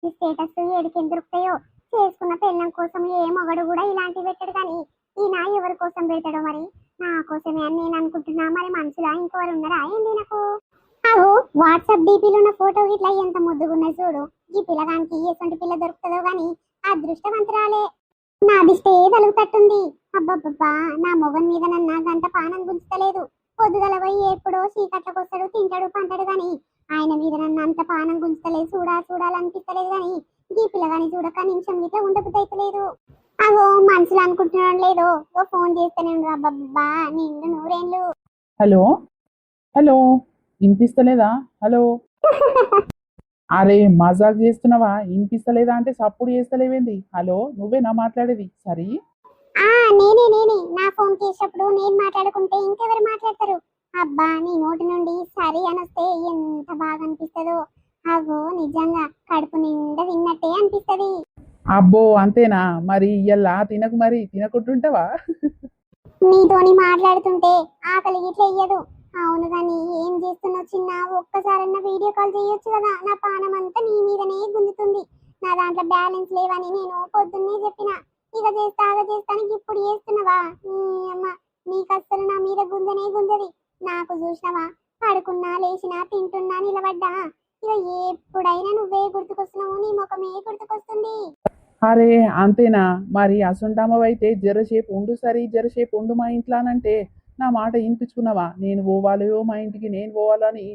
ఇలాంటి స్టేటస్ ఏడికి దొరుకుతాయో. చేసుకున్న పెళ్ళం కోసం ఏ మగడు కూడా ఇలాంటివి పెట్టడు కానీ ఈయన ఎవరి కోసం పెడతాడో మరి. నా కోసమే అని నేను అనుకుంటున్నా, మరి మనుషులా ఇంకెవరు ఉన్నారా ఏంది నాకు. అవు వాట్సాప్ డీపీలో ఉన్న ఫోటో ఇట్లా ఎంత ముద్దుగున్నది చూడు. ఈ పిల్లగానికి ఎటువంటి పిల్ల దొరుకుతుందో గాని అదృష్టవంతురాలే. నా దిష్టే తలుగుతట్టుంది. అబ్బబ్బబ్బా, నా మొగన్ మీద నన్న గంట పానం గుంజుతలేదు. పొద్దుగల పోయి ఎప్పుడో చీకట్లకు వస్తాడు, తింటాడు, పంటాడు గాని ఆయన మీద నన్ను అంత పానం గుంజుతలేదు. చూడాలనిపిస్తలేదు గాని ఈ పిల్లగాని చూడక నిమిషం ఇట్లా ఉండబుద్దైతలేదు. అవో మనుషులు అనుకుంటున్నాడు లేదో, ఓ ఫోన్ చేస్తేనే ఉండు. అబ్బబ్బా, నిండు నూరేళ్ళు. హలో హలో, వినిపిస్తలేదా? హలో. అరే మజాక్ చేస్తున్నావా? వినిపిస్తలేదా అంటే సప్పుడు చేస్తలేవేంది? హలో, నువ్వేనా మాట్లాడేది? సరే. నేనే నా ఫోన్ చేసినప్పుడు నేను మాట్లాడుకుంటే ఇంకెవరు మాట్లాడతారు? అబ్బా, నీ నోటి నుండి సరి అనొస్తే ఎంత బాగా అనిపిస్తుందో. అగో నిజంగా కడుపు నిండా తిన్నట్టే అనిపిస్తది. అబ్బో అంతేనా? మరి ఇయ్యల్లా తినకు, మరి తినకుంటుంటావా? నీతోని మాట్లాడుతుంటే ఆకలి గిట్ల ఇయ్యదు. అవును గాని ఏం చేస్తున్నావు చిన్న? ఒక్కసారన్నా వీడియో కాల్ చేయొచ్చు కదా. నా పానం అంతా నీ మీదనే గుంజుతుంది. నా దాంట్లో బ్యాలెన్స్ లేవని నేను పొద్దున్నే చెప్పిన. ఇక చేస్తానికి ఇప్పుడు చేస్తున్నావా? నీ అమ్మ, నీకు అస్సలు నా మీద గుంజనే గుంజది. నాకు చూసినవా, పడుకున్నా లేచినా తింటున్నా నిలబడ్డా ఇక ఎప్పుడైనా నువ్వే గుర్తుకొస్తున్నావు. నీ ముఖమే గుర్తుకొస్తుంది. అరే అంతేనా? మరి అసుంటామవైతే జరసేపు ఉండు, సరి జరసేపు ఉండు మా ఇంట్లో అనంటే నా మాట వినిపించుకున్నావా? నేను పోవాలో మా ఇంటికి నేను పోవాలని